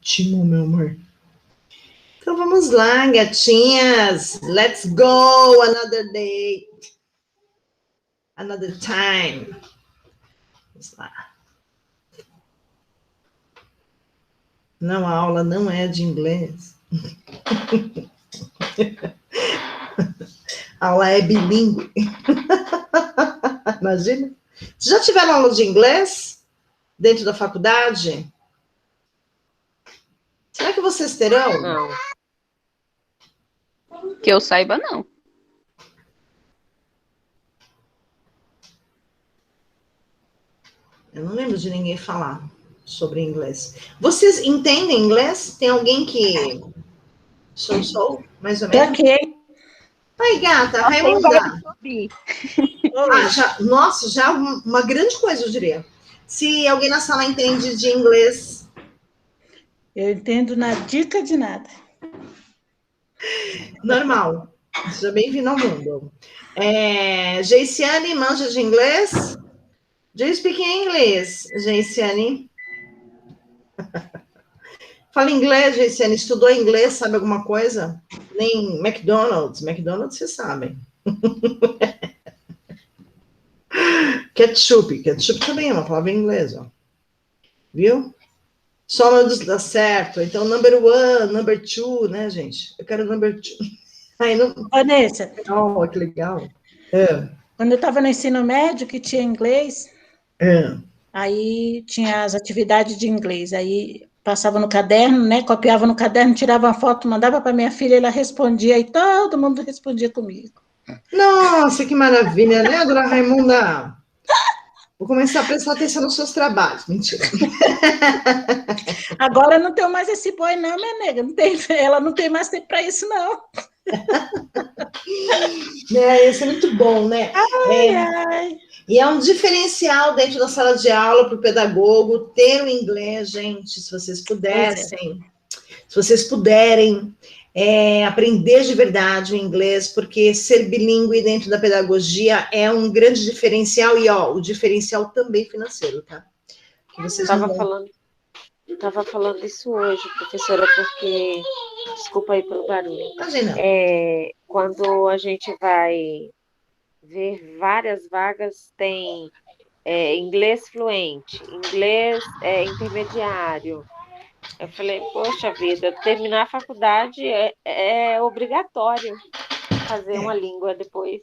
Ótimo, meu amor. Então vamos lá, gatinhas. Let's go another day. Another time. Vamos lá. Não, a aula não é de inglês. A aula é bilíngue. Imagina. Vocês já tiveram aula de inglês dentro da faculdade? Será que vocês terão? Não. Que eu saiba, não. Eu não lembro de ninguém falar sobre inglês. Vocês entendem inglês? Tem alguém que... Sou, mais ou menos? Ok. Oi, gata, Raimunda. Nossa, já uma grande coisa, eu diria. Se alguém na sala entende de inglês... Eu entendo na dica de nada. Normal. Seja bem-vindo ao mundo. Geiciane, manja de inglês? Do you speak English, Geiciane? Fala inglês, Geiciane. Estudou inglês, sabe alguma coisa? Nem McDonald's. McDonald's, vocês sabem. Ketchup. Ketchup também é uma palavra em inglês, ó. Viu? Só não dá certo. Então, number one, number two, né, gente? Eu quero number two. Aí não... Vanessa. Oh, que legal. Quando eu estava no ensino médio, que tinha inglês, aí tinha as atividades de inglês. Aí passava no caderno, né? Copiava no caderno, tirava uma foto, mandava para minha filha, ela respondia, e todo mundo respondia comigo. Nossa, que maravilha, né, dona Raimunda? Vou começar a prestar atenção nos seus trabalhos. Mentira. Agora não tenho mais esse boi, não, minha nega. Ela não tem mais tempo para isso, não. Isso é muito bom, né? Ai. E é um diferencial dentro da sala de aula para o pedagogo ter o inglês, gente, se vocês pudessem. Se vocês puderem aprender de verdade o inglês, porque ser bilíngue dentro da pedagogia é um grande diferencial, e o diferencial também financeiro, tá? Que vocês Estava falando isso hoje, professora, porque... Desculpa aí pelo barulho. Imagina. Quando a gente vai ver várias vagas, tem inglês fluente, inglês intermediário. Eu falei, poxa vida, terminar a faculdade é obrigatório fazer uma língua depois.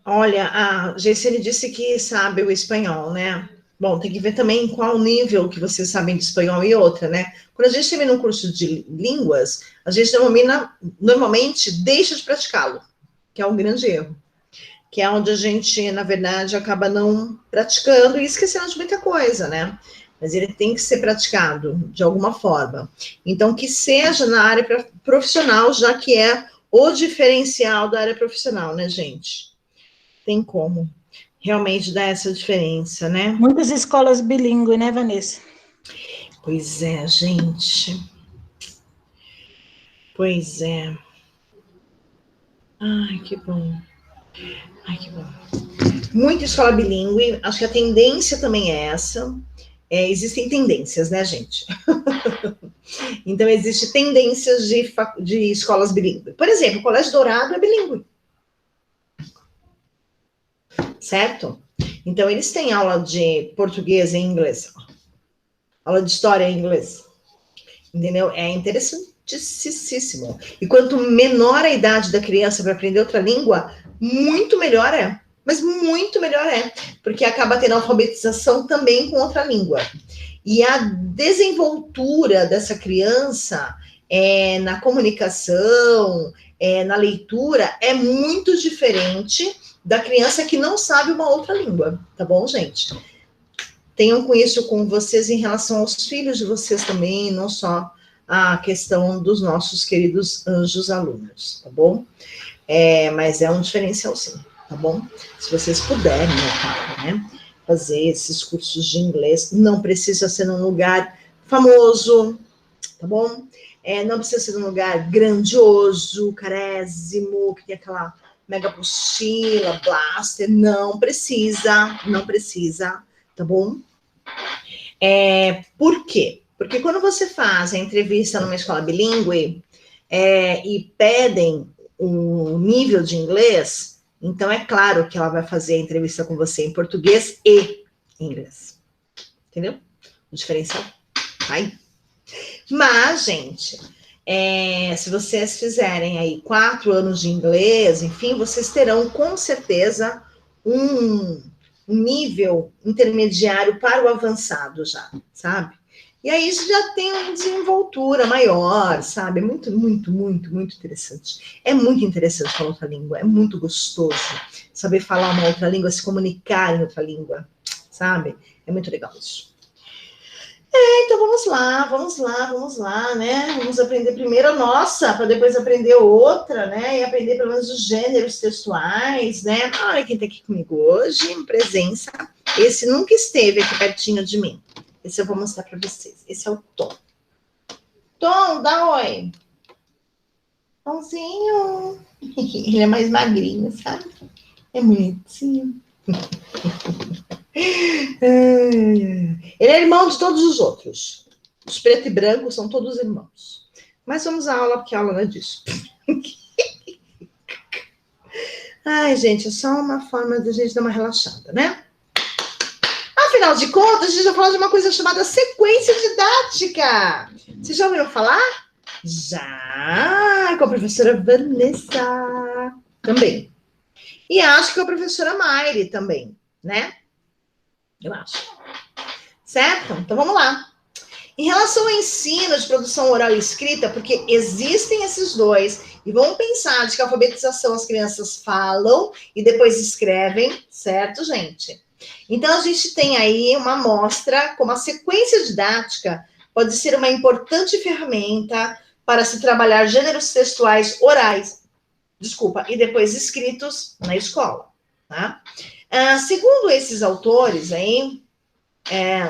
Olha, a Geiciane disse que sabe o espanhol, né? Bom, tem que ver também qual nível que vocês sabem de espanhol e outra, né? Quando a gente termina um curso de línguas, a gente normalmente deixa de praticá-lo, que é um grande erro. Que é onde a gente, na verdade, acaba não praticando e esquecendo de muita coisa, né? Mas ele tem que ser praticado de alguma forma. Então, que seja na área profissional, já que é o diferencial da área profissional, né, gente? Tem como realmente dar essa diferença, né? Muitas escolas bilíngues, né, Vanessa? Pois é, gente. Pois é. Ai, que bom. Ai, que bom. Muita escola bilíngue, acho que a tendência também é essa. Existem tendências, né, gente? Então, existem tendências de escolas bilíngues. Por exemplo, o Colégio Dourado é bilíngue. Certo? Então, eles têm aula de português em inglês. Aula de história em inglês. Entendeu? É interessantíssimo. E quanto menor a idade da criança para aprender outra língua, muito melhor é. Mas muito melhor é. Porque acaba tendo alfabetização também com outra língua. E a desenvoltura dessa criança na comunicação, na leitura, é muito diferente da criança que não sabe uma outra língua. Tá bom, gente? Tenham com isso com vocês em relação aos filhos de vocês também, não só a questão dos nossos queridos anjos alunos, tá bom? Mas é um diferencial sim, tá bom? Se vocês puderem, né, fazer esses cursos de inglês, não precisa ser num lugar famoso, tá bom? Não precisa ser num lugar grandioso, carésimo, que tem aquela mega apostila, blaster, não precisa, tá bom? Por quê? Porque quando você faz a entrevista numa escola bilíngue e pedem o nível de inglês, então é claro que ela vai fazer a entrevista com você em português e inglês. Entendeu? O diferencial tá aí. Mas, gente, se vocês fizerem aí 4 anos de inglês, enfim, vocês terão com certeza um nível intermediário para o avançado já, sabe? E aí já tem uma desenvoltura maior, sabe? É muito, muito, muito, muito interessante. É muito interessante falar outra língua, é muito gostoso saber falar uma outra língua, se comunicar em outra língua, sabe? É muito legal isso. Então vamos lá, né? Vamos aprender primeiro a nossa, para depois aprender outra, né? E aprender pelo menos os gêneros textuais, né? Olha quem tá aqui comigo hoje, em presença. Esse nunca esteve aqui pertinho de mim. Esse eu vou mostrar para vocês. Esse é o Tom. Tom, dá oi. Tomzinho. Ele é mais magrinho, sabe? É bonitinho. Ele é irmão de todos os outros. Os preto e branco são todos irmãos. Mas vamos à aula, porque a aula não é disso. Ai, gente, é só uma forma de a gente dar uma relaxada, né? Afinal de contas, a gente vai falar de uma coisa chamada sequência didática. Vocês já ouviram falar? Já, com a professora Vanessa também. E acho que com a professora Mayre também, né? Eu acho. Certo? Então vamos lá. Em relação ao ensino de produção oral e escrita, porque existem esses dois, e vamos pensar de que a alfabetização as crianças falam e depois escrevem, certo, gente? Então a gente tem aí uma amostra como a sequência didática pode ser uma importante ferramenta para se trabalhar gêneros textuais orais, e depois escritos na escola, tá? Segundo esses autores aí,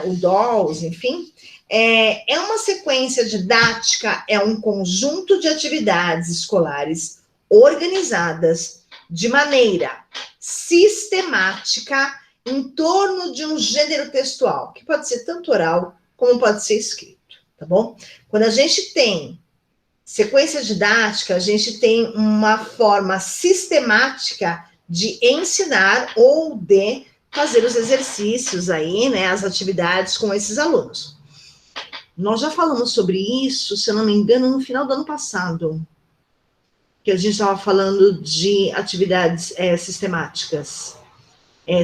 o Dawes, enfim, é uma sequência didática, é um conjunto de atividades escolares organizadas de maneira sistemática em torno de um gênero textual, que pode ser tanto oral como pode ser escrito, tá bom? Quando a gente tem sequência didática, a gente tem uma forma sistemática de ensinar ou de fazer os exercícios aí, né, as atividades com esses alunos. Nós já falamos sobre isso, se eu não me engano, no final do ano passado, que a gente estava falando de atividades sistemáticas.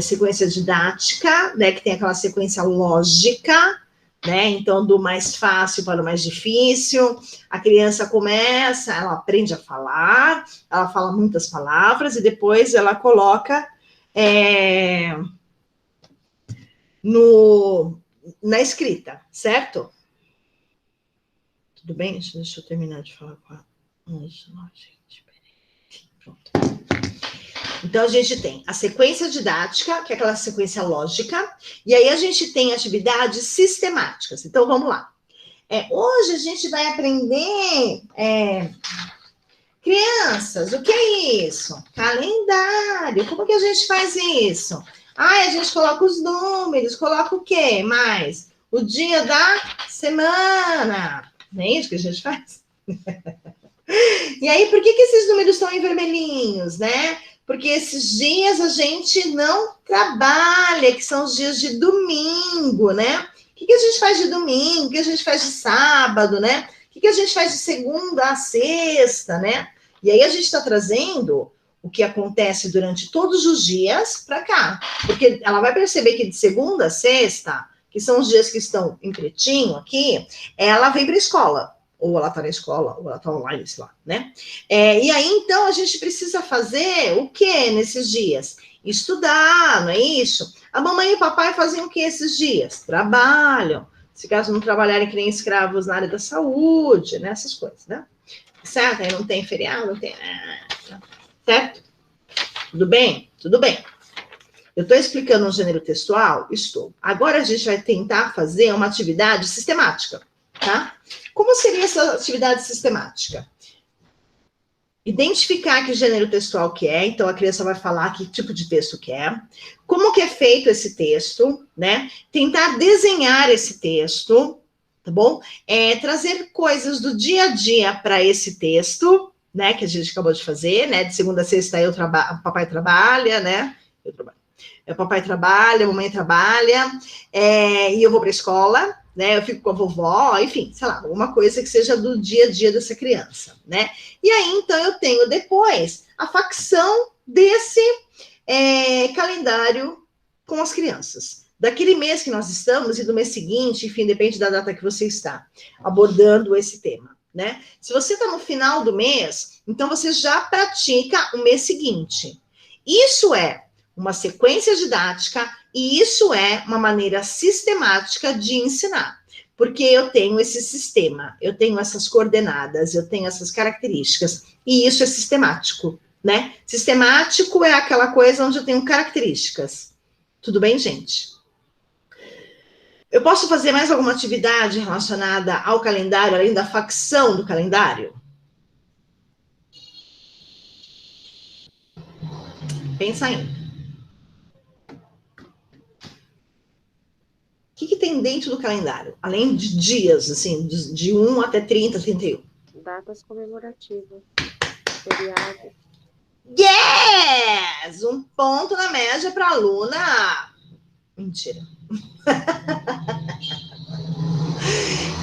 Sequência didática, né, que tem aquela sequência lógica, né, então do mais fácil para o mais difícil, a criança começa, ela aprende a falar, ela fala muitas palavras e depois ela coloca na escrita, certo? Tudo bem? Deixa eu terminar de falar com a Ângela, gente, peraí. Pronto. Então, a gente tem a sequência didática, que é aquela sequência lógica, e aí a gente tem atividades sistemáticas. Então, vamos lá. Hoje a gente vai aprender... crianças, o que é isso? Calendário. Como que a gente faz isso? A gente coloca os números, coloca o quê mais? O dia da semana. Não é isso que a gente faz? E aí, por que esses números estão em vermelhinhos, né? Porque esses dias a gente não trabalha, que são os dias de domingo, né? O que a gente faz de domingo? O que a gente faz de sábado, né? O que a gente faz de segunda a sexta, né? E aí a gente está trazendo o que acontece durante todos os dias para cá. Porque ela vai perceber que de segunda a sexta, que são os dias que estão em pretinho aqui, ela vem para a escola. Ou ela está na escola, ou ela está online, sei lá, né? E aí, então, a gente precisa fazer o quê nesses dias? Estudar, não é isso? A mamãe e o papai fazem o que esses dias? Trabalham. Se caso não trabalharem que nem escravos na área da saúde, né? Essas coisas, né? Certo? Aí não tem feriado, não tem... Certo? Tudo bem? Tudo bem. Eu estou explicando um gênero textual? Estou. Agora a gente vai tentar fazer uma atividade sistemática, tá? Como seria essa atividade sistemática? Identificar que gênero textual que é, então a criança vai falar que tipo de texto que é, como que é feito esse texto, né? Tentar desenhar esse texto, tá bom? Trazer coisas do dia a dia para esse texto, né, que a gente acabou de fazer, né, de segunda a sexta papai trabalha, né, eu trabalho. Papai trabalha, mamãe trabalha, e eu vou para a escola, né, eu fico com a vovó, enfim, sei lá, alguma coisa que seja do dia a dia dessa criança, né? E aí, então, eu tenho depois a facção desse calendário com as crianças. Daquele mês que nós estamos e do mês seguinte, enfim, depende da data que você está abordando esse tema, né? Se você está no final do mês, então você já pratica o mês seguinte. Isso é uma sequência didática e isso é uma maneira sistemática de ensinar. Porque eu tenho esse sistema, eu tenho essas coordenadas, eu tenho essas características, e isso é sistemático, né? Sistemático é aquela coisa onde eu tenho características. Tudo bem, gente? Eu posso fazer mais alguma atividade relacionada ao calendário, além da facção do calendário? Pensa aí. O que tem dentro do calendário? Além de dias, assim, de 1 até 30, 31. Datas comemorativas. Feriado. Yes! Um ponto na média para a aluna. Mentira.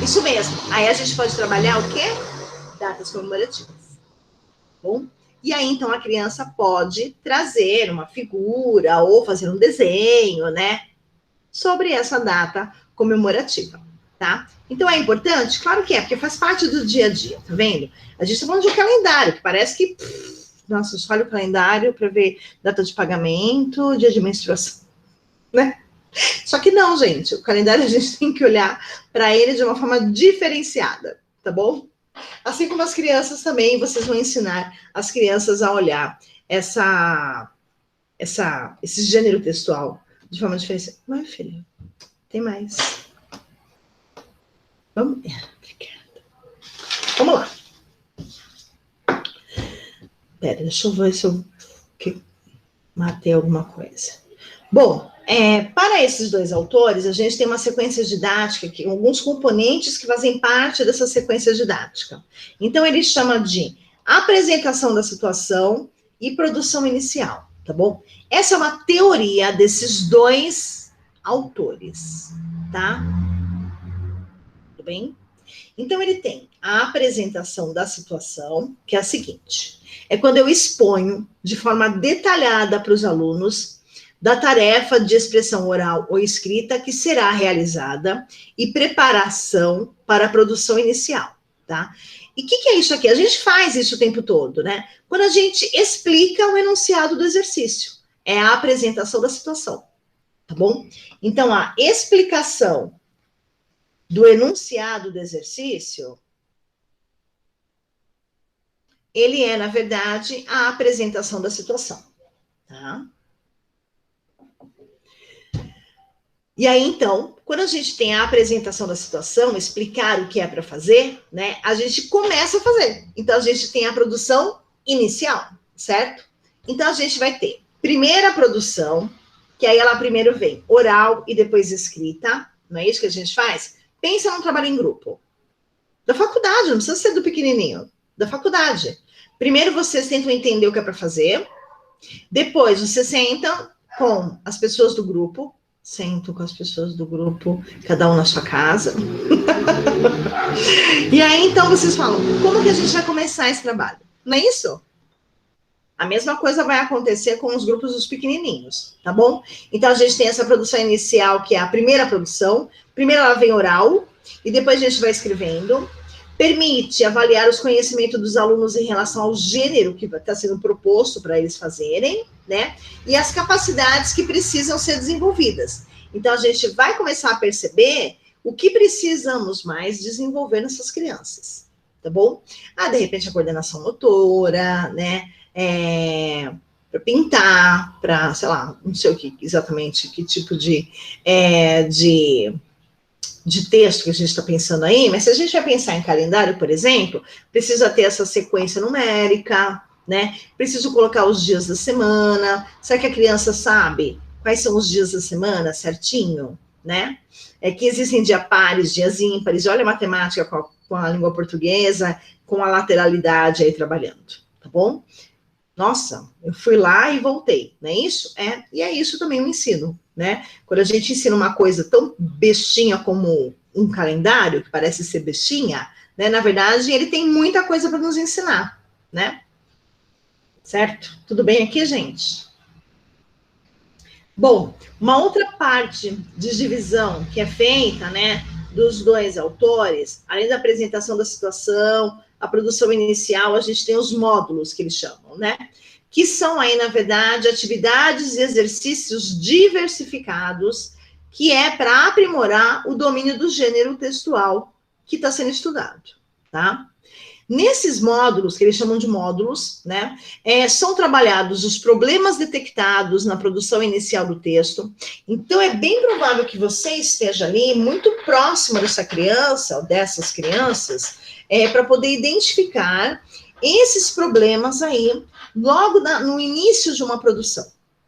Isso mesmo. Aí a gente pode trabalhar o quê? Datas comemorativas. Bom? E aí, então, a criança pode trazer uma figura ou fazer um desenho, né? Sobre essa data comemorativa, tá? Então, é importante? Claro que é, porque faz parte do dia a dia, tá vendo? A gente tá falando de um calendário, que parece que... nossa, só olha o calendário para ver data de pagamento, dia de menstruação, né? Só que não, gente. O calendário a gente tem que olhar para ele de uma forma diferenciada, tá bom? Assim como as crianças também, vocês vão ensinar as crianças a olhar esse gênero textual de forma diferenciada. Mas, filha, tem mais. Vamos. Obrigada. Vamos lá. Pera, deixa eu ver se eu matei alguma coisa. Bom, para esses dois autores, a gente tem uma sequência didática, alguns componentes que fazem parte dessa sequência didática. Então, ele chama de apresentação da situação e produção inicial, tá bom? Essa é uma teoria desses dois autores, tá? Tudo bem? Então, ele tem a apresentação da situação, que é a seguinte: é quando eu exponho de forma detalhada para os alunos da tarefa de expressão oral ou escrita que será realizada e preparação para a produção inicial, tá? E o que é isso aqui? A gente faz isso o tempo todo, né? Quando a gente explica o enunciado do exercício, é a apresentação da situação, tá bom? Então, a explicação do enunciado do exercício, ele é, na verdade, a apresentação da situação, tá? E aí, então, quando a gente tem a apresentação da situação, explicar o que é para fazer, né, a gente começa a fazer. Então, a gente tem a produção inicial, certo? Então, a gente vai ter primeira produção, que aí ela primeiro vem oral e depois escrita, não é isso que a gente faz? Pensa num trabalho em grupo. Da faculdade, não precisa ser do pequenininho, da faculdade. Primeiro, vocês tentam entender o que é para fazer, depois, vocês sentam com as pessoas do grupo, sento com as pessoas do grupo, cada um na sua casa. E aí, então, vocês falam, como que a gente vai começar esse trabalho? Não é isso? A mesma coisa vai acontecer com os grupos dos pequenininhos, tá bom? Então, a gente tem essa produção inicial, que é a primeira produção. Primeiro ela vem oral, e depois a gente vai escrevendo. Permite avaliar os conhecimentos dos alunos em relação ao gênero que está sendo proposto para eles fazerem, né? E as capacidades que precisam ser desenvolvidas. Então, a gente vai começar a perceber o que precisamos mais desenvolver nessas crianças, tá bom? De repente, a coordenação motora, né? Para pintar, para, sei lá, não sei exatamente que tipo de texto que a gente está pensando aí, mas se a gente vai pensar em calendário, por exemplo, precisa ter essa sequência numérica, né? Preciso colocar os dias da semana. Será que a criança sabe quais são os dias da semana certinho? né? Que existem dias pares, dias ímpares, olha a matemática com a língua portuguesa, com a lateralidade aí trabalhando, tá bom? Nossa, eu fui lá e voltei, não é isso? E é isso também o ensino, né? Quando a gente ensina uma coisa tão bestinha como um calendário, que parece ser bestinha, né? Na verdade, ele tem muita coisa para nos ensinar, né? Certo? Tudo bem aqui, gente? Bom, uma outra parte de divisão que é feita, né, dos dois autores, além da apresentação da situação, a produção inicial, a gente tem os módulos que eles chamam, né? Que são aí, na verdade, atividades e exercícios diversificados, que é para aprimorar o domínio do gênero textual que está sendo estudado, tá? Nesses módulos, que eles chamam de módulos, né, são trabalhados os problemas detectados na produção inicial do texto. Então, é bem provável que você esteja ali muito próxima dessa criança, ou dessas crianças, para poder identificar esses problemas aí, logo no início de uma produção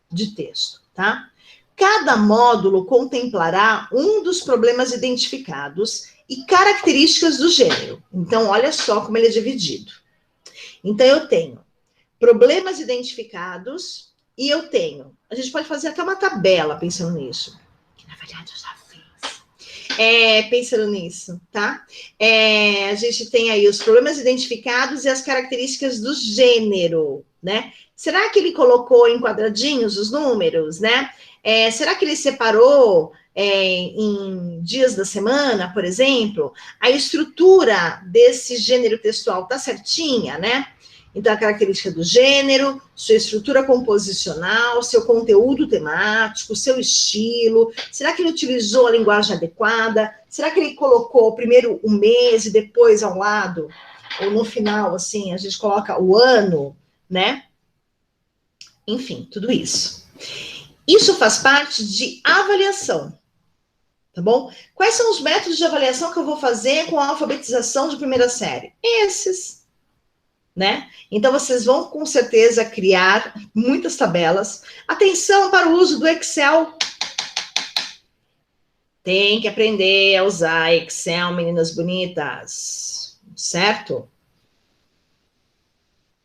de texto, tá? Cada módulo contemplará um dos problemas identificados e características do gênero. Então, olha só como ele é dividido. Então, eu tenho problemas identificados e eu tenho... A gente pode fazer até uma tabela pensando nisso. Que, na verdade, eu já fiz. Pensando nisso, tá? A gente tem aí os problemas identificados e as características do gênero, né? Será que ele colocou em quadradinhos os números, né? Será que ele separou... em dias da semana, por exemplo, a estrutura desse gênero textual está certinha, né? Então, a característica do gênero, sua estrutura composicional, seu conteúdo temático, seu estilo. Será que ele utilizou a linguagem adequada? Será que ele colocou primeiro o mês e depois ao lado, ou no final, assim, a gente coloca o ano, né? Enfim, tudo isso. Isso faz parte de avaliação. Tá bom? Quais são os métodos de avaliação que eu vou fazer com a alfabetização de primeira série? Esses, né? Então, vocês vão, com certeza, criar muitas tabelas. Atenção para o uso do Excel. Tem que aprender a usar Excel, meninas bonitas. Certo?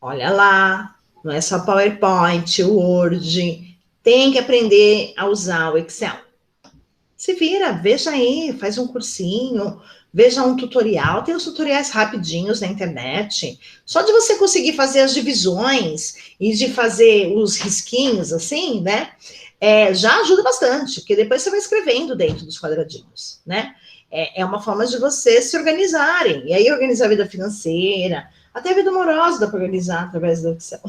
Olha lá. Não é só PowerPoint, Word. Tem que aprender a usar o Excel. Se vira, veja aí, faz um cursinho, veja um tutorial, tem os tutoriais rapidinhos na internet. Só de você conseguir fazer as divisões e de fazer os risquinhos, assim, né? Já ajuda bastante, porque depois você vai escrevendo dentro dos quadradinhos, né? É uma forma de vocês se organizarem. E aí, organizar a vida financeira, até a vida amorosa dá para organizar através do Excel.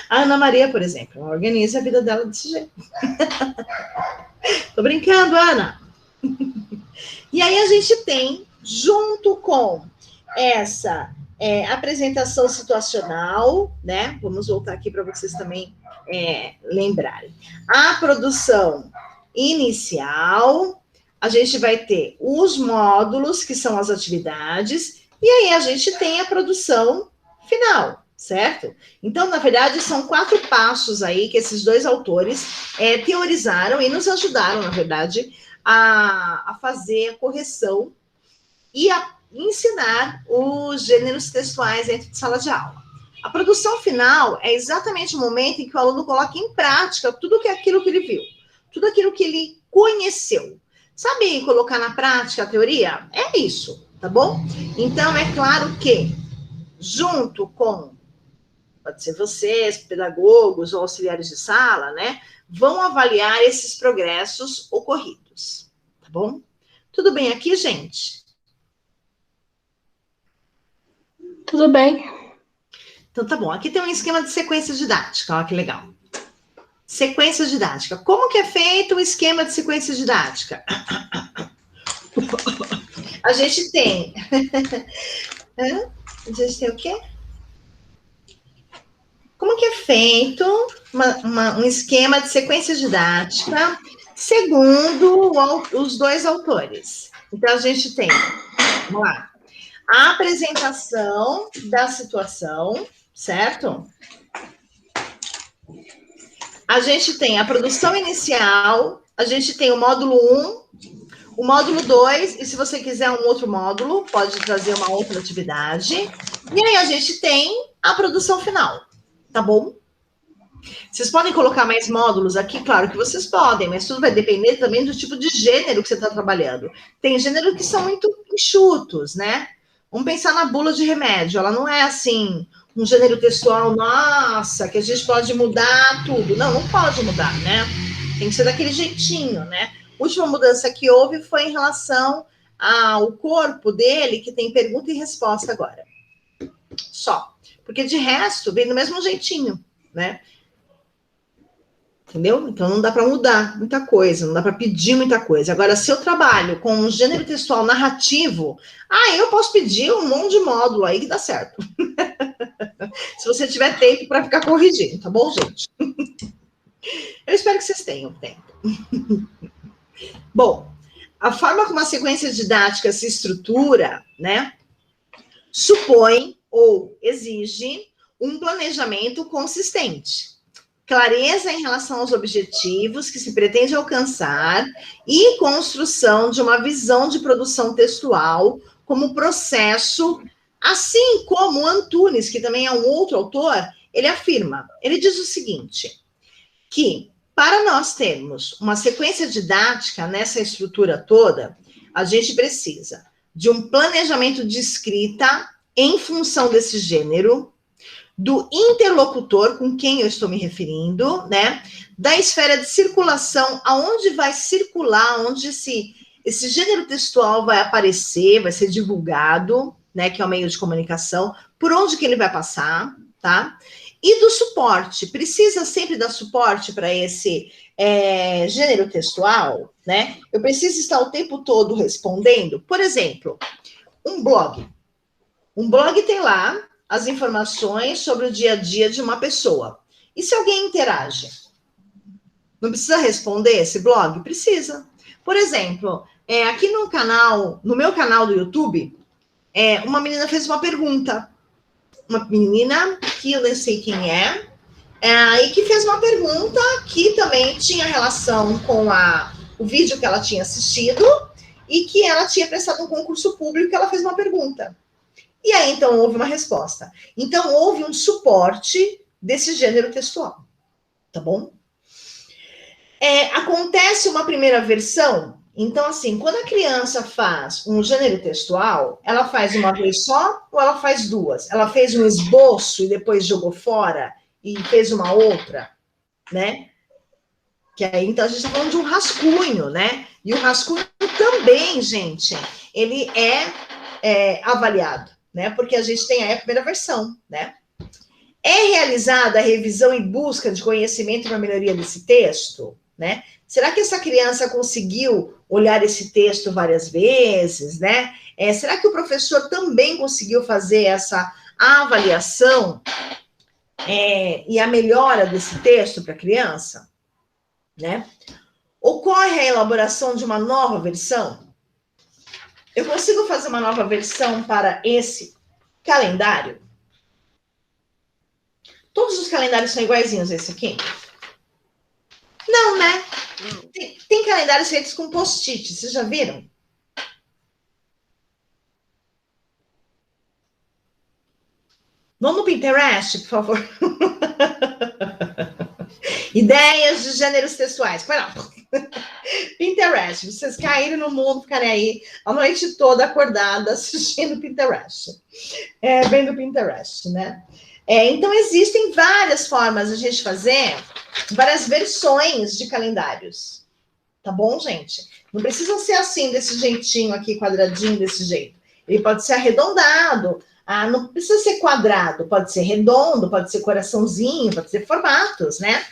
A Ana Maria, por exemplo, ela organiza a vida dela desse jeito. Tô brincando, Ana. E aí a gente tem, junto com essa apresentação situacional, né? Vamos voltar aqui para vocês também lembrarem. A produção inicial, a gente vai ter os módulos, que são as atividades, e aí a gente tem a produção final. Certo? Então, na verdade, são 4 passos aí que esses dois autores teorizaram e nos ajudaram, na verdade, a fazer a correção e a ensinar os gêneros textuais dentro de sala de aula. A produção final é exatamente o momento em que o aluno coloca em prática tudo aquilo que ele viu, tudo aquilo que ele conheceu. Sabe colocar na prática a teoria? É isso, tá bom? Então, é claro que, junto com pode ser vocês, pedagogos ou auxiliares de sala, né? Vão avaliar esses progressos ocorridos, tá bom? Tudo bem aqui, gente? Tudo bem. Então, tá bom. Aqui tem um esquema de sequência didática, olha que legal. Sequência didática. Como que é feito o esquema de sequência didática? A gente tem... A gente tem o quê? Como que é feito um esquema de sequência didática segundo os dois autores? Então, a gente tem, vamos lá, a apresentação da situação, certo? A gente tem a produção inicial a gente tem o módulo 1, o módulo 2, e se você quiser um outro módulo, pode trazer uma outra atividade. E aí a gente tem a produção final, tá bom? Vocês podem colocar mais módulos aqui? Claro que vocês podem, mas tudo vai depender também do tipo de gênero que você está trabalhando. Tem gêneros que são muito enxutos, né? Vamos pensar na bula de remédio. Ela não é assim, um gênero textual, nossa, que a gente pode mudar tudo. Não, não pode mudar, né? Tem que ser daquele jeitinho, né? A última mudança que houve foi em relação ao corpo dele, que tem pergunta e resposta agora. Só. Porque de resto, vem do mesmo jeitinho, né? Entendeu? Então não dá para mudar muita coisa, não dá para pedir muita coisa. Agora, se eu trabalho com um gênero textual narrativo, eu posso pedir um monte de módulo aí que dá certo. Se você tiver tempo para ficar corrigindo, tá bom, gente? Eu espero que vocês tenham tempo. Bom, a forma como a sequência didática se estrutura, né, supõe ou exige um planejamento consistente, clareza em relação aos objetivos que se pretende alcançar e construção de uma visão de produção textual como processo, assim como Antunes, que também é um outro autor, ele afirma, ele diz o seguinte, que para nós termos uma sequência didática nessa estrutura toda, a gente precisa de um planejamento de escrita em função desse gênero, do interlocutor com quem eu estou me referindo, né? Da esfera de circulação, aonde vai circular, onde esse gênero textual vai aparecer, vai ser divulgado, né? Que é o meio de comunicação, por onde que ele vai passar, tá? E do suporte, precisa sempre dar suporte para esse gênero textual, né? Eu preciso estar o tempo todo respondendo. Por exemplo, um blog. Um blog tem lá as informações sobre o dia a dia de uma pessoa. E se alguém interage? Não precisa responder esse blog? Precisa. Por exemplo, aqui no meu canal do YouTube, uma menina fez uma pergunta. Uma menina que eu nem sei quem e que fez uma pergunta que também tinha relação com o vídeo que ela tinha assistido e que ela tinha prestado um concurso público e ela fez uma pergunta. E aí, então, houve uma resposta. Então, houve um suporte desse gênero textual. Tá bom? Acontece uma primeira versão. Então, assim, quando a criança faz um gênero textual, ela faz uma vez só ou ela faz duas? Ela fez um esboço e depois jogou fora e fez uma outra, né? Que aí, então, a gente está falando de um rascunho, né? E o rascunho também, gente, ele é avaliado, né? Porque a gente tem aí a primeira versão, né? É realizada a revisão em busca de conhecimento para melhoria desse texto, né? Será que essa criança conseguiu olhar esse texto várias vezes, né? Será que o professor também conseguiu fazer essa avaliação e a melhora desse texto para a criança, né? Ocorre a elaboração de uma nova versão? Eu consigo fazer uma nova versão para esse calendário? Todos os calendários são iguaizinhos a esse aqui? Não, né? Tem calendários feitos com post-it, vocês já viram? Vamos no Pinterest, por favor. Ideias de gêneros textuais. Vai lá. Pinterest. Vocês caíram no mundo, ficarem aí a noite toda acordada assistindo Pinterest. Vem do Pinterest, né? Então, existem várias formas de a gente fazer várias versões de calendários. Tá bom, gente? Não precisa ser assim, desse jeitinho aqui, quadradinho, desse jeito. Ele pode ser arredondado. Não precisa ser quadrado. Pode ser redondo, pode ser coraçãozinho, pode ser formatos, né?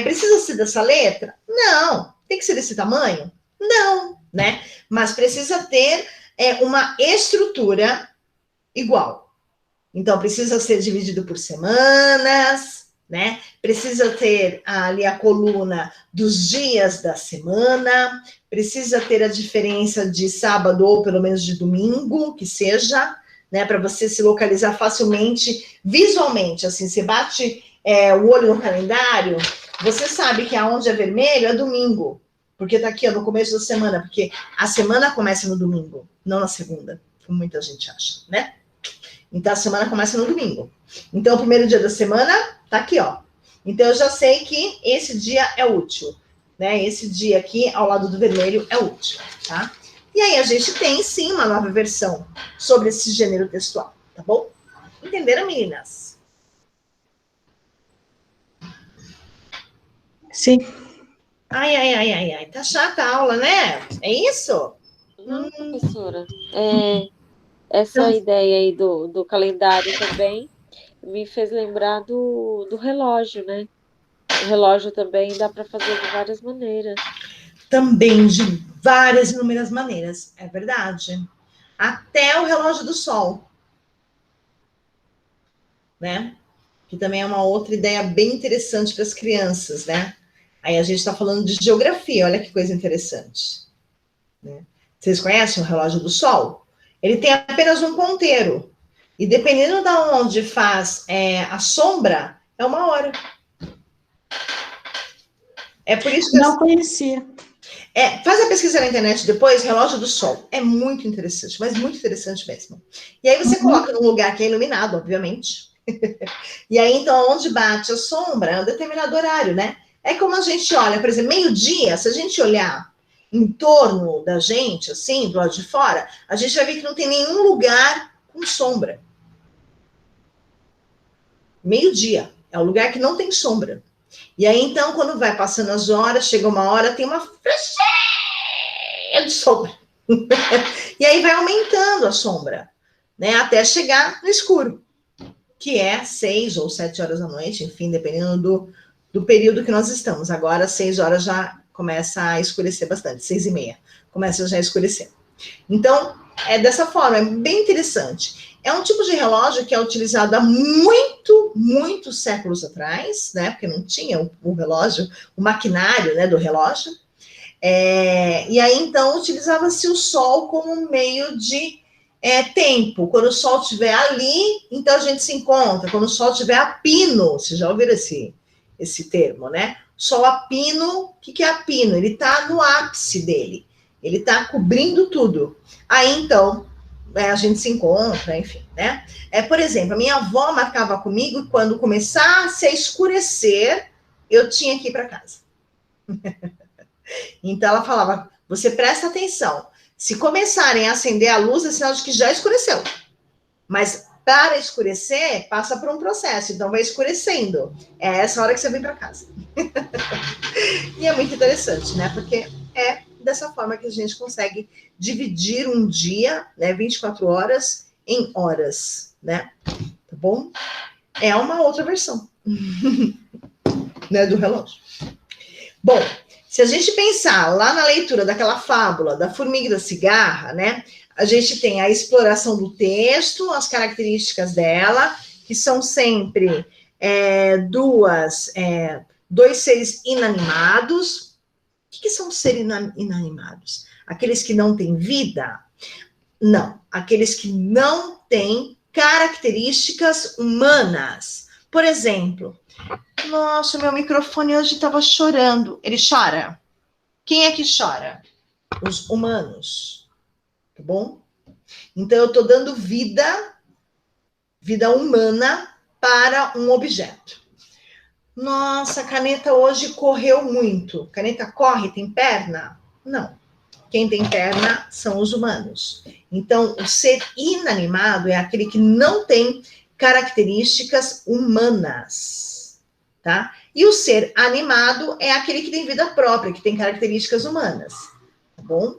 Precisa ser dessa letra? Não. Tem que ser desse tamanho? Não, né? Mas precisa ter uma estrutura igual. Então, precisa ser dividido por semanas, né? Precisa ter ali a coluna dos dias da semana, precisa ter a diferença de sábado ou pelo menos de domingo, que seja, né? Para você se localizar facilmente, visualmente, assim, você bate o olho no calendário, você sabe que aonde é vermelho é domingo, Porque tá aqui, ó, no começo da semana, porque a semana começa no domingo, não na segunda, como muita gente acha, né? Então, a semana começa no domingo. Então, o primeiro dia da semana tá aqui, ó. Então, eu já sei que esse dia é útil, né? Esse dia aqui, ao lado do vermelho, é útil, tá? E aí, a gente tem, sim, uma nova versão sobre esse gênero textual, tá bom? Entenderam, meninas? Sim. Ai. Tá chata a aula, né? É isso? Não, professora. Então, Essa ideia aí do calendário também me fez lembrar do relógio, né? O relógio também dá para fazer de várias maneiras. também de várias inúmeras maneiras, é verdade. Até o relógio do sol, né? Que também é uma outra ideia bem interessante para as crianças, né? Aí a gente está falando de geografia, olha que coisa interessante. Né? Vocês conhecem o relógio do sol? Ele tem apenas um ponteiro. E dependendo de onde faz a sombra, é 1 hora. É por isso que... Não conhecia. Faz a pesquisa na internet depois, relógio do sol. É muito interessante, mas muito interessante mesmo. E aí você coloca num lugar que é iluminado, obviamente. E aí, então, onde bate a sombra é um determinado horário, né? É como a gente olha, por exemplo, meio-dia, se a gente olhar em torno da gente, assim, do lado de fora, a gente vai ver que não tem nenhum lugar com sombra. Meio-dia é o lugar que não tem sombra. E aí, então, quando vai passando as horas, chega uma hora, tem uma flechinha de sombra. E aí vai aumentando a sombra, né? Até chegar no escuro, que é 6 ou 7 horas da noite, enfim, dependendo do período que nós estamos. Agora, 6 horas já começa a escurecer bastante, 6:30, começa já a escurecer. Então, é dessa forma, é bem interessante. É um tipo de relógio que é utilizado há muitos séculos atrás, né? Porque não tinha o relógio, o maquinário, né, do relógio. E aí, então, utilizava-se o sol como meio de tempo. Quando o sol estiver ali, então a gente se encontra. Quando o sol estiver a pino, vocês já ouviram esse termo, né? Sol a pino, o que é a pino? Ele está no ápice dele. Ele está cobrindo tudo. Aí, então, a gente se encontra, enfim, né? Por exemplo, a minha avó marcava comigo e quando começasse a escurecer, eu tinha que ir para casa. Então, ela falava, você presta atenção. Se começarem a acender a luz, é sinal de que já escureceu. Mas para escurecer, passa por um processo. Então, vai escurecendo. É essa hora que você vem para casa. E é muito interessante, né? Porque é dessa forma que a gente consegue dividir um dia, né? 24 horas em horas, né? Tá bom? É uma outra versão, né? Do relógio. Bom, se a gente pensar lá na leitura daquela fábula da formiga e da cigarra, né? A gente tem a exploração do texto, as características dela, que são sempre dois seres inanimados. O que são seres inanimados? Aqueles que não têm vida? Não, aqueles que não têm características humanas. Por exemplo, nossa, meu microfone hoje estava chorando. Ele chora? Quem é que chora? Os humanos. Tá bom? Então, eu estou dando vida humana para um objeto. Nossa, a caneta hoje correu muito. Caneta corre, tem perna? Não. Quem tem perna são os humanos. Então, o ser inanimado é aquele que não tem características humanas, tá? E o ser animado é aquele que tem vida própria, que tem características humanas, tá bom?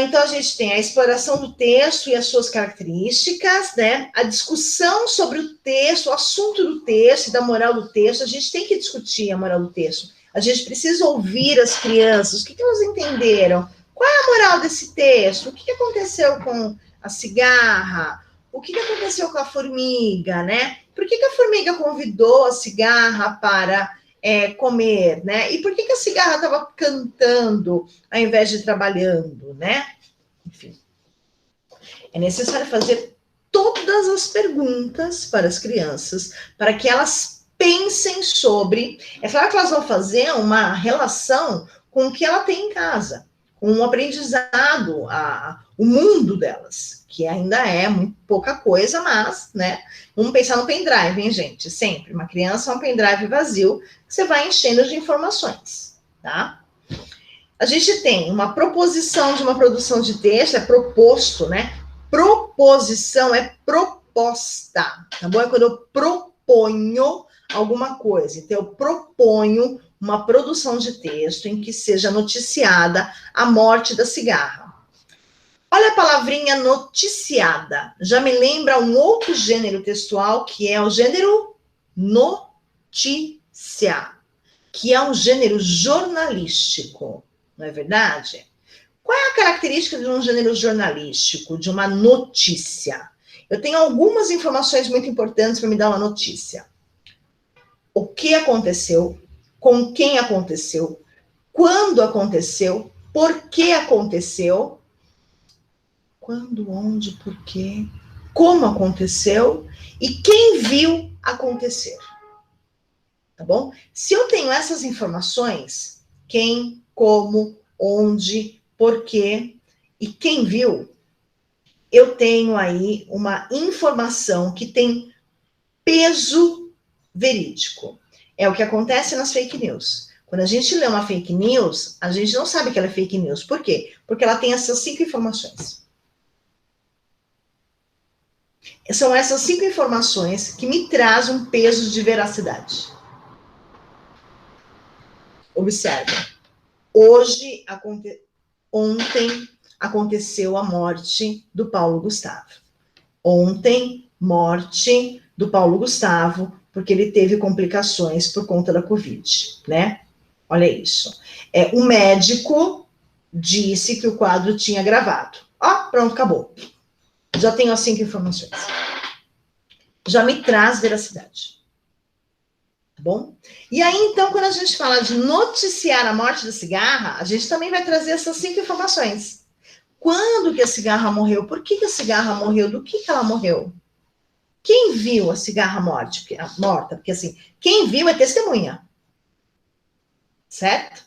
Então, a gente tem a exploração do texto e as suas características, né? A discussão sobre o texto, o assunto do texto e da moral do texto. A gente tem que discutir a moral do texto. A gente precisa ouvir as crianças. O que elas entenderam? Qual é a moral desse texto? O que aconteceu com a cigarra? O que aconteceu com a formiga, né? Por que a formiga convidou a cigarra para comer, né? E por que a cigarra estava cantando ao invés de trabalhando, né? Enfim, é necessário fazer todas as perguntas para as crianças, para que elas pensem sobre... É claro que elas vão fazer uma relação com o que ela tem em casa, com o aprendizado, o mundo delas, que ainda é muito pouca coisa, mas, né? Vamos pensar no pendrive, hein, gente? Sempre. Uma criança é um pendrive vazio que você vai enchendo de informações, tá? A gente tem uma proposição de uma produção de texto, é proposto, né? Proposição é proposta, tá bom? É quando eu proponho alguma coisa. Então, eu proponho uma produção de texto em que seja noticiada a morte da cigarra. Olha a palavrinha noticiada. Já me lembra um outro gênero textual, que é o gênero notícia, que é um gênero jornalístico, não é verdade? Qual é a característica de um gênero jornalístico, de uma notícia? Eu tenho algumas informações muito importantes para me dar uma notícia. O que aconteceu, com quem aconteceu, quando aconteceu, por que aconteceu, quando, onde, por quê, como aconteceu e quem viu acontecer. Tá bom? Se eu tenho essas informações, quem, como, onde, por quê e quem viu, eu tenho aí uma informação que tem peso verídico. É o que acontece nas fake news. Quando a gente lê uma fake news, a gente não sabe que ela é fake news. Por quê? Porque ela tem essas 5 informações. São essas 5 informações que me trazem um peso de veracidade. Observe. Ontem aconteceu a morte do Paulo Gustavo. Ontem, morte do Paulo Gustavo, porque ele teve complicações por conta da Covid, né? Olha isso. O médico disse que o quadro tinha gravado. Ó, pronto, acabou. Já tenho as 5 informações. Já me traz veracidade. Tá bom? E aí, então, quando a gente fala de noticiar a morte da cigarra, a gente também vai trazer essas 5 informações. Quando que a cigarra morreu? Por que a cigarra morreu? Do que ela morreu? Quem viu a cigarra morta? Porque, assim, quem viu é testemunha. Certo?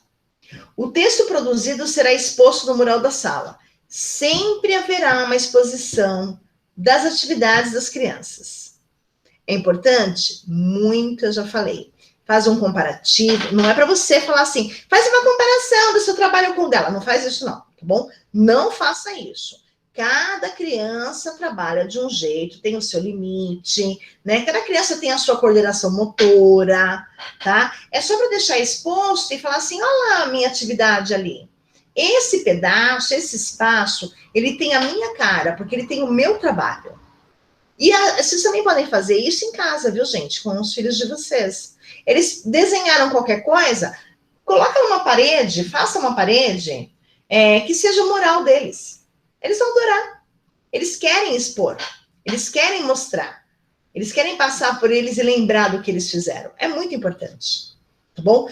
O texto produzido será exposto no mural da sala. Sempre haverá uma exposição das atividades das crianças. É importante? Muito, eu já falei. Faz um comparativo. Não é para você falar assim, faz uma comparação do seu trabalho com o dela. Não faz isso, não, tá bom? Não faça isso. Cada criança trabalha de um jeito, tem o seu limite, né? Cada criança tem a sua coordenação motora, tá? É só para deixar exposto e falar assim, olha lá a minha atividade ali. Esse pedaço, esse espaço, ele tem a minha cara, porque ele tem o meu trabalho. E vocês também podem fazer isso em casa, viu, gente? Com os filhos de vocês. Eles desenharam qualquer coisa, coloca numa parede, faça uma parede que seja o mural deles. Eles vão adorar. Eles querem expor. Eles querem mostrar. Eles querem passar por eles e lembrar do que eles fizeram. É muito importante. Tá bom?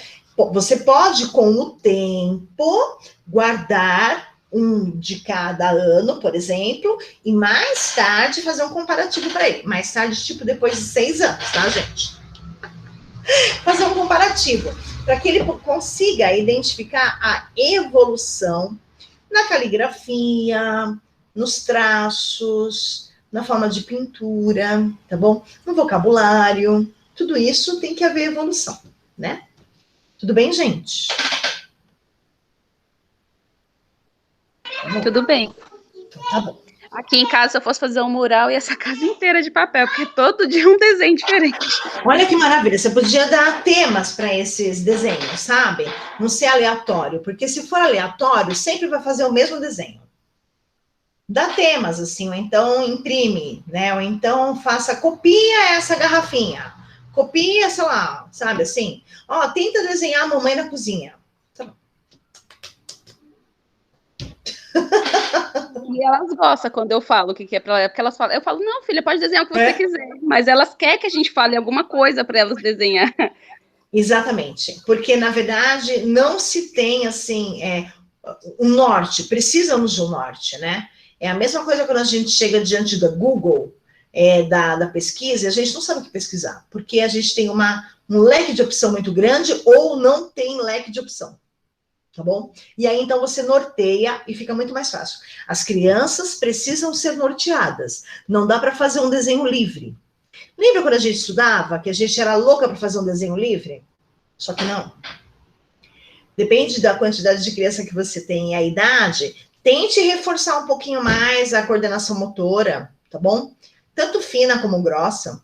Você pode, com o tempo, guardar um de cada ano, por exemplo, e mais tarde fazer um comparativo para ele. Mais tarde, tipo, depois de 6 anos, tá, gente? Fazer um comparativo, para que ele consiga identificar a evolução na caligrafia, nos traços, na forma de pintura, tá bom? No vocabulário, tudo isso tem que haver evolução, né? Tudo bem, gente? Tudo bem. Então, tá bom. Aqui em casa, se eu fosse fazer um mural, ia essa casa inteira de papel, porque todo dia um desenho diferente. Olha que maravilha, você podia dar temas para esses desenhos, sabe? Não ser aleatório, porque se for aleatório, sempre vai fazer o mesmo desenho. Dá temas, assim, ou então imprime, né? Ou então copia essa garrafinha, copia, sei lá, sabe assim? Ó, tenta desenhar a mamãe na cozinha. Tá bom. E elas gostam quando eu falo o que é para ela, porque elas falam, eu falo, não, filha, pode desenhar o que você quiser, mas elas querem que a gente fale alguma coisa para elas desenhar. Exatamente, porque na verdade não se tem assim, o norte, precisamos do norte, né? É a mesma coisa quando a gente chega diante da Google, da pesquisa, e a gente não sabe o que pesquisar, porque a gente tem um leque de opção muito grande ou não tem leque de opção, tá bom? E aí, então, você norteia e fica muito mais fácil. As crianças precisam ser norteadas, não dá para fazer um desenho livre. Lembra quando a gente estudava, que a gente era louca para fazer um desenho livre? Só que não. Depende da quantidade de criança que você tem e a idade, tente reforçar um pouquinho mais a coordenação motora, tá bom? Tanto fina como grossa,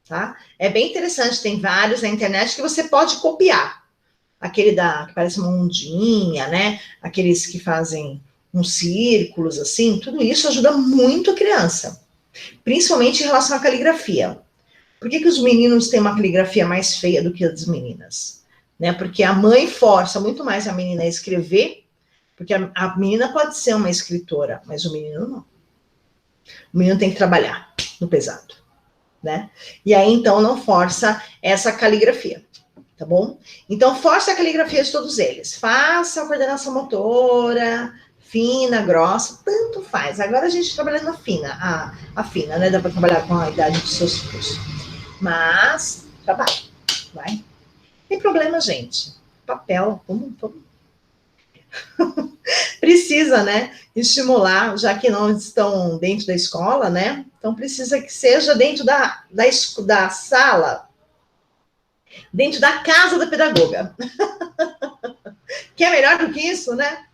tá? É bem interessante, tem vários na internet que você pode copiar. Aquele que parece uma ondinha, né? Aqueles que fazem uns círculos, assim, tudo isso ajuda muito a criança. Principalmente em relação à caligrafia. Por que os meninos têm uma caligrafia mais feia do que as meninas? Né? Porque a mãe força muito mais a menina a escrever, porque a menina pode ser uma escritora, mas o menino não. O menino tem que trabalhar no pesado, né? E aí, então, não força essa caligrafia, tá bom? Então, força a caligrafia de todos eles. Faça a coordenação motora, fina, grossa, tanto faz. Agora a gente trabalha na fina, a fina, né? Dá para trabalhar com a idade dos seus filhos. Mas, trabalha, vai. Tem problema, gente. Papel, vamos. Precisa, né? Estimular, já que não estão dentro da escola, né? Então, precisa que seja dentro da sala, dentro da casa da pedagoga. Que é melhor do que isso, né?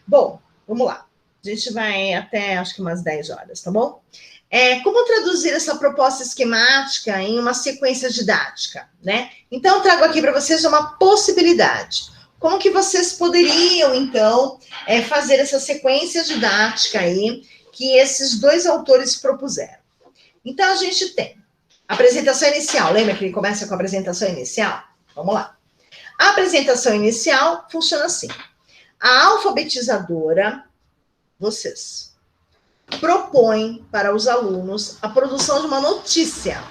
Bom, vamos lá. A gente vai até, acho que umas 10 horas, tá bom? Como traduzir essa proposta esquemática em uma sequência didática, né? Então, trago aqui para vocês uma possibilidade. Como que vocês poderiam, então, fazer essa sequência didática aí que esses dois autores propuseram? Então, a gente tem a apresentação inicial. Lembra que ele começa com a apresentação inicial? Vamos lá. A apresentação inicial funciona assim. A alfabetizadora, vocês, propõe para os alunos a produção de uma notícia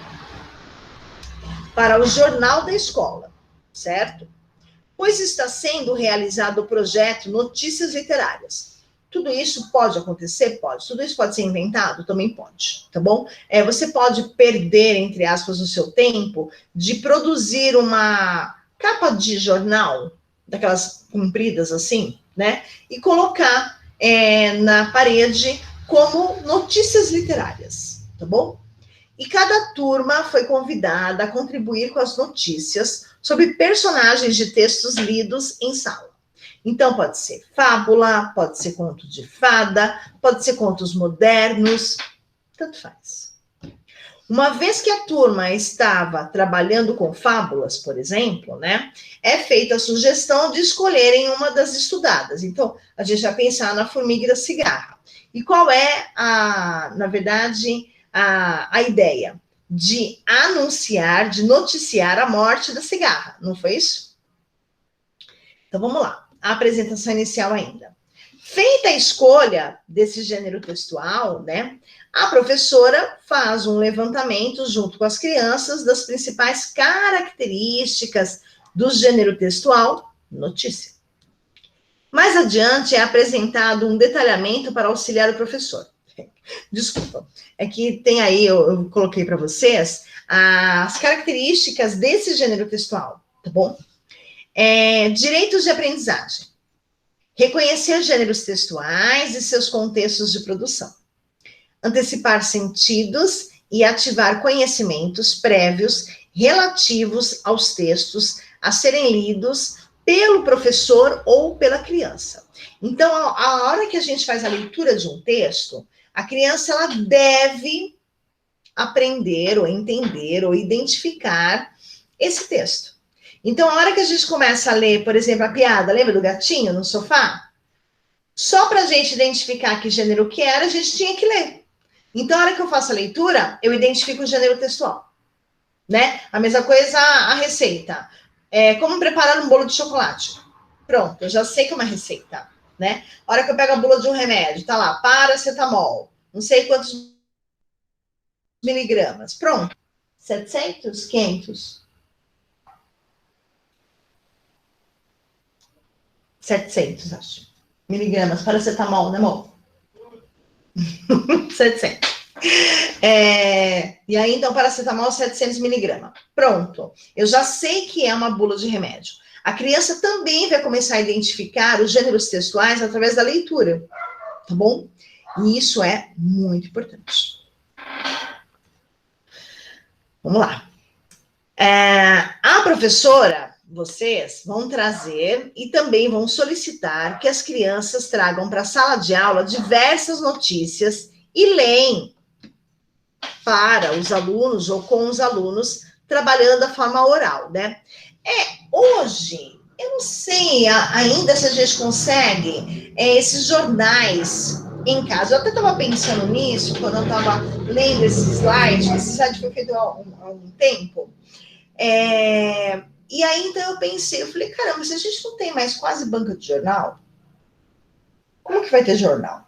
para o jornal da escola, certo? Pois está sendo realizado o projeto Notícias Literárias. Tudo isso pode acontecer? Pode. Tudo isso pode ser inventado? Também pode, tá bom? Você pode perder, entre aspas, o seu tempo de produzir uma capa de jornal, daquelas compridas assim, né? E colocar na parede como notícias literárias, tá bom? E cada turma foi convidada a contribuir com as notícias sobre personagens de textos lidos em sala. Então, pode ser fábula, pode ser conto de fada, pode ser contos modernos, tanto faz. Uma vez que a turma estava trabalhando com fábulas, por exemplo, né, é feita a sugestão de escolherem uma das estudadas. Então, a gente vai pensar na formiga e da cigarra. E qual é, na verdade, a ideia? De anunciar, de noticiar a morte da cigarra, não foi isso? Então, vamos lá. A apresentação inicial ainda. Feita a escolha desse gênero textual, né, a professora faz um levantamento junto com as crianças das principais características do gênero textual, notícia. Mais adiante é apresentado um detalhamento para auxiliar o professor. Desculpa, é que tem aí, eu coloquei para vocês, as características desse gênero textual, tá bom? Direitos de aprendizagem. Reconhecer gêneros textuais e seus contextos de produção. Antecipar sentidos e ativar conhecimentos prévios relativos aos textos a serem lidos pelo professor ou pela criança. Então, a hora que a gente faz a leitura de um texto, a criança ela deve aprender ou entender ou identificar esse texto. Então, a hora que a gente começa a ler, por exemplo, a piada, lembra do gatinho no sofá? Só para a gente identificar que gênero que era, a gente tinha que ler. Então, a hora que eu faço a leitura, eu identifico o gênero textual, né? A mesma coisa a receita. Como preparar um bolo de chocolate. Pronto, eu já sei que é uma receita, né? A hora que eu pego a bula de um remédio, tá lá, paracetamol, não sei quantos miligramas. Pronto. 700? 500? 700, acho. Miligramas, paracetamol, né, amor? 700. E aí, então, paracetamol 700 miligramas. Pronto. Eu já sei que é uma bula de remédio. A criança também vai começar a identificar os gêneros textuais através da leitura, tá bom? E isso é muito importante. Vamos lá. A professora, vocês vão trazer e também vão solicitar que as crianças tragam para a sala de aula diversas notícias e leem para os alunos ou com os alunos, trabalhando da forma oral, né? Hoje, eu não sei ainda se a gente consegue esses jornais em casa. Eu até estava pensando nisso quando eu estava lendo esse slide foi feito há um tempo. E aí, então, eu pensei, eu falei, caramba, se a gente não tem mais quase banca de jornal, como que vai ter jornal?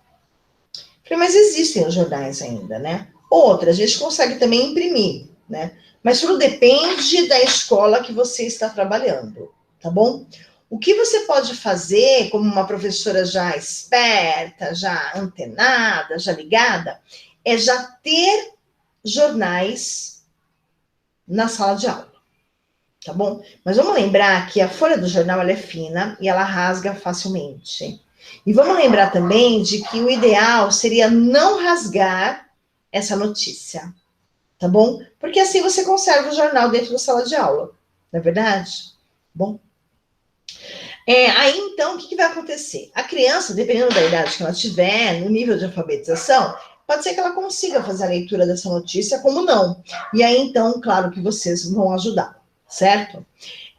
Eu falei, mas existem os jornais ainda, né? Outra, a gente consegue também imprimir, né? Mas tudo depende da escola que você está trabalhando, tá bom? O que você pode fazer, como uma professora já esperta, já antenada, já ligada, é já ter jornais na sala de aula, tá bom? Mas vamos lembrar que a folha do jornal ela é fina e ela rasga facilmente. E vamos lembrar também de que o ideal seria não rasgar essa notícia, tá bom? Porque assim você conserva o jornal dentro da sala de aula, não é verdade? Bom. Aí, então, o que vai acontecer? A criança, dependendo da idade que ela tiver, no nível de alfabetização, pode ser que ela consiga fazer a leitura dessa notícia, como não. E aí, então, claro que vocês vão ajudar, certo?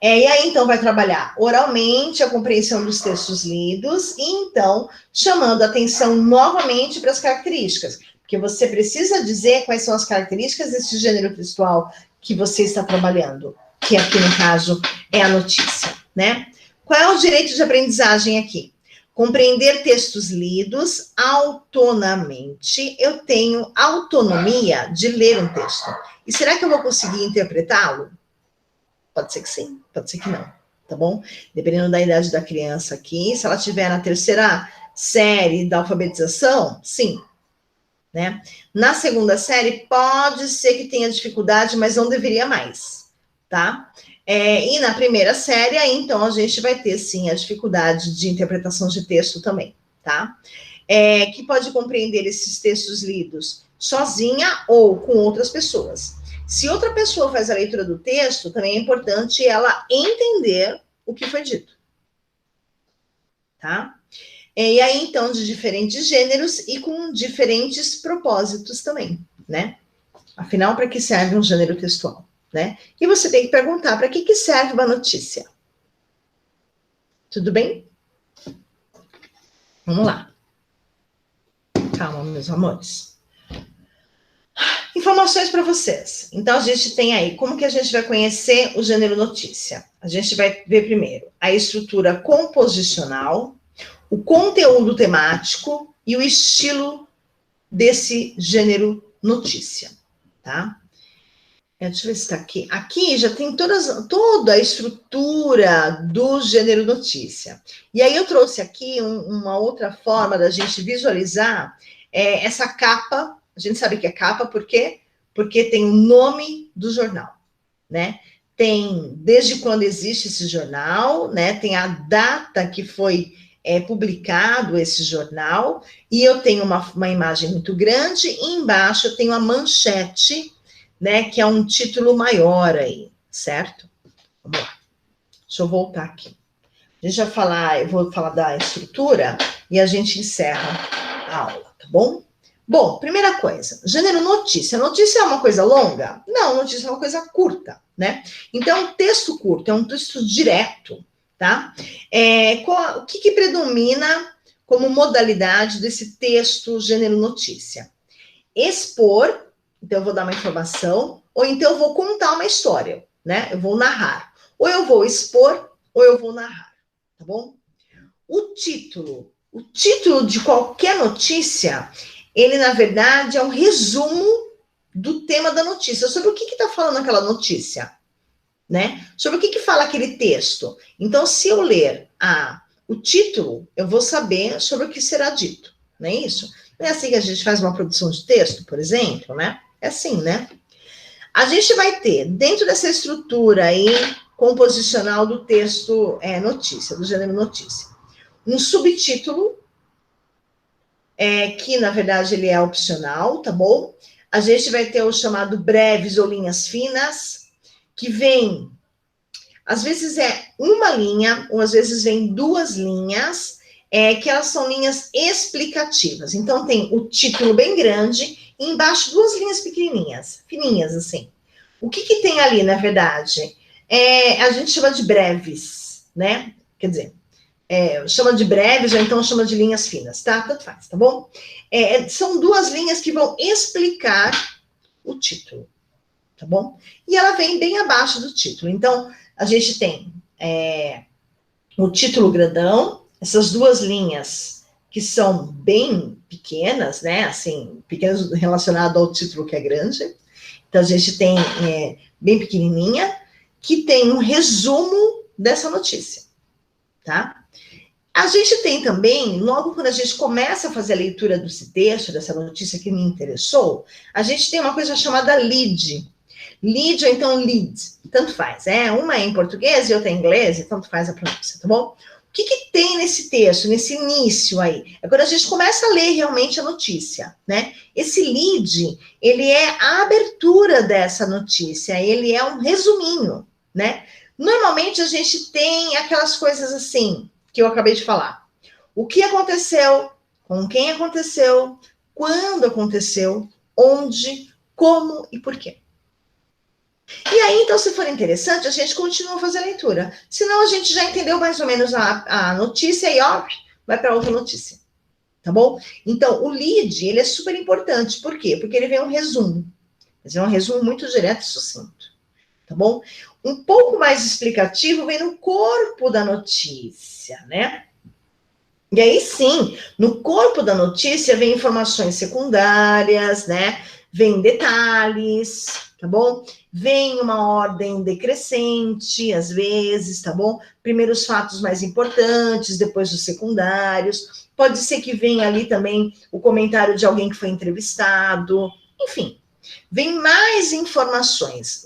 E aí, então, vai trabalhar oralmente a compreensão dos textos lidos e, então, chamando a atenção novamente para as características, porque você precisa dizer quais são as características desse gênero textual que você está trabalhando, que aqui, no caso, é a notícia, né? Qual é o direito de aprendizagem aqui? Compreender textos lidos autonomamente. Eu tenho autonomia de ler um texto. E será que eu vou conseguir interpretá-lo? Pode ser que sim, pode ser que não, tá bom? Dependendo da idade da criança aqui, se ela estiver na terceira série da alfabetização, sim, né? Na segunda série, pode ser que tenha dificuldade, mas não deveria mais, tá? E na primeira série, aí, então, a gente vai ter, sim, a dificuldade de interpretação de texto também, tá? Que pode compreender esses textos lidos sozinha ou com outras pessoas. Se outra pessoa faz a leitura do texto, também é importante ela entender o que foi dito, tá? E aí, então, de diferentes gêneros e com diferentes propósitos também, né? Afinal, para que serve um gênero textual, né? E você tem que perguntar para que serve uma notícia. Tudo bem? Vamos lá. Calma, meus amores. Informações para vocês. Então, a gente tem aí, como que a gente vai conhecer o gênero notícia? A gente vai ver primeiro a estrutura composicional, o conteúdo temático e o estilo desse gênero notícia, tá? Deixa eu ver se está aqui. Aqui já tem toda a estrutura do gênero notícia. E aí eu trouxe aqui uma outra forma da gente visualizar essa capa. A gente sabe que é capa, por quê? Porque tem o nome do jornal, né? Tem desde quando existe esse jornal, né? Tem a data que foi publicado esse jornal, e eu tenho uma imagem muito grande, e embaixo eu tenho a manchete, né? Que é um título maior aí, certo? Vamos lá. Deixa eu voltar aqui. A gente vai falar, eu vou falar da estrutura, e a gente encerra a aula, tá bom? Bom, primeira coisa, gênero notícia. Notícia é uma coisa longa? Não, notícia é uma coisa curta, né? Então, texto curto é um texto direto, tá? O que predomina como modalidade desse texto gênero notícia? Expor, então eu vou dar uma informação, ou então eu vou contar uma história, né? Eu vou narrar. Ou eu vou expor, ou eu vou narrar, tá bom? O título de qualquer notícia, ele, na verdade, é um resumo do tema da notícia. Sobre o que está falando aquela notícia, né? Sobre o que fala aquele texto. Então, se eu ler o título, eu vou saber sobre o que será dito, não é isso? Não é assim que a gente faz uma produção de texto, por exemplo, né? É assim, né? A gente vai ter, dentro dessa estrutura aí, composicional do texto notícia, do gênero notícia, um subtítulo, que na verdade ele é opcional, tá bom? A gente vai ter o chamado breves ou linhas finas, que vem, às vezes é uma linha, ou às vezes vem duas linhas, que elas são linhas explicativas. Então tem o título bem grande, e embaixo duas linhas pequenininhas, fininhas assim. O que tem ali, na verdade? A gente chama de breves, né? Quer dizer, chama de breves ou então chama de linhas finas, tá? Tanto faz, tá bom? São duas linhas que vão explicar o título, tá bom? E ela vem bem abaixo do título. Então, a gente tem o título grandão, essas duas linhas que são bem pequenas, né? Assim, pequenas relacionado ao título que é grande. Então, a gente tem bem pequenininha, que tem um resumo dessa notícia, tá? A gente tem também, logo quando a gente começa a fazer a leitura desse texto, dessa notícia que me interessou, a gente tem uma coisa chamada lead. Lead ou então lead, tanto faz. Uma é em português e outra é em inglês, e tanto faz a pronúncia, tá bom? O que tem nesse texto, nesse início aí? É quando a gente começa a ler realmente a notícia, né? Esse lead, ele é a abertura dessa notícia, ele é um resuminho, né? Normalmente a gente tem aquelas coisas assim, que eu acabei de falar. O que aconteceu, com quem aconteceu, quando aconteceu, onde, como e por quê. E aí, então, se for interessante, a gente continua a fazer a leitura. Senão, a gente já entendeu mais ou menos a notícia e, vai para outra notícia. Tá bom? Então, o lead, ele é super importante. Por quê? Porque ele vem um resumo. Mas é um resumo muito direto e sucinto. Tá bom? Um pouco mais explicativo vem no corpo da notícia, né? E aí, sim, no corpo da notícia vem informações secundárias, né? Vem detalhes, tá bom? Vem uma ordem decrescente, às vezes, tá bom? Primeiro os fatos mais importantes, depois os secundários. Pode ser que venha ali também o comentário de alguém que foi entrevistado. Enfim, vem mais informações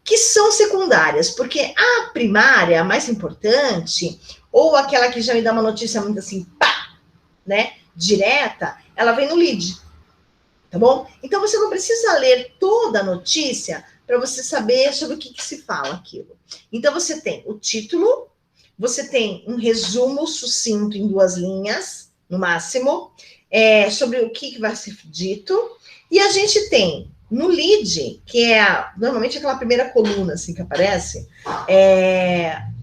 que são secundárias, porque a primária, a mais importante, ou aquela que já me dá uma notícia muito assim, pá, né, direta, ela vem no lead. Tá bom? Então, você não precisa ler toda a notícia para você saber sobre o que se fala aquilo. Então, você tem o título, você tem um resumo sucinto em 2 linhas, no máximo, sobre o que vai ser dito, e a gente tem no lead, que é normalmente aquela primeira coluna assim, que aparece,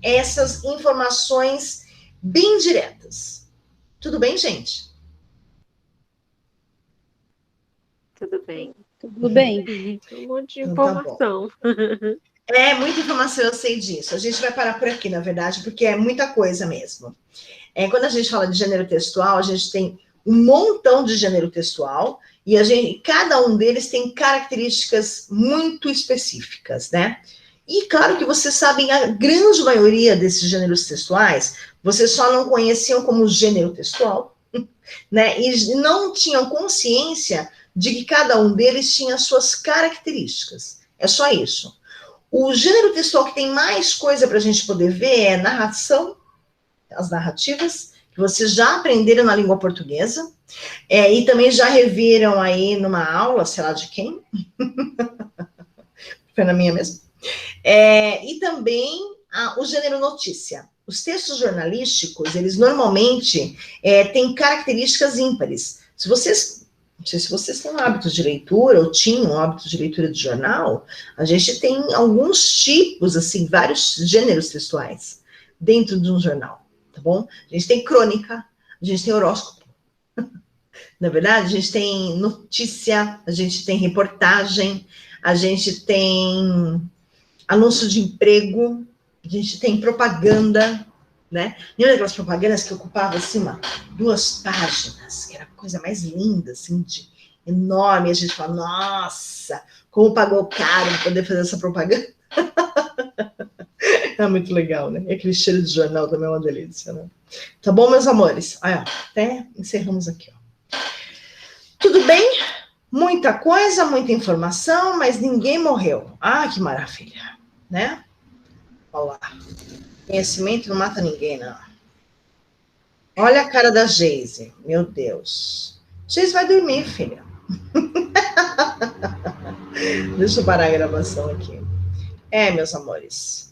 essas informações bem diretas. Tudo bem, gente? Tudo bem. Tudo bem. Um monte de Então, informação. Tá muita informação, eu sei disso. A gente vai parar por aqui, na verdade, porque é muita coisa mesmo. Quando a gente fala de gênero textual, a gente tem um montão de gênero textual e cada um deles tem características muito específicas, né? E claro que vocês sabem, a grande maioria desses gêneros textuais, vocês só não conheciam como gênero textual, né? E não tinham consciência de que cada um deles tinha suas características. É só isso. O gênero textual que tem mais coisa para a gente poder ver é narração, as narrativas, que vocês já aprenderam na língua portuguesa, e também já reviram aí numa aula, sei lá de quem, foi na minha mesmo, e também o gênero notícia. Os textos jornalísticos, eles normalmente têm características ímpares. Não sei se vocês têm um hábito de leitura, ou tinham um hábito de leitura de jornal, a gente tem alguns tipos, assim, vários gêneros textuais dentro de um jornal, tá bom? A gente tem crônica, a gente tem horóscopo, na verdade, a gente tem notícia, a gente tem reportagem, a gente tem anúncio de emprego, a gente tem propaganda, né? Lembra daquelas propagandas que ocupavam, assim, 2 páginas, que era a coisa mais linda, assim, enorme, a gente fala, nossa, como pagou caro para poder fazer essa propaganda. É muito legal, né? E aquele cheiro de jornal também é uma delícia, né? Tá bom, meus amores? Até encerramos aqui, ó. Tudo bem? Muita coisa, muita informação, mas ninguém morreu. Que maravilha, né? Olha lá. Conhecimento não mata ninguém, não. Olha a cara da Geise. Meu Deus. Geise vai dormir, filha. Deixa eu parar a gravação aqui. Meus amores.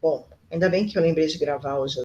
Bom, ainda bem que eu lembrei de gravar hoje.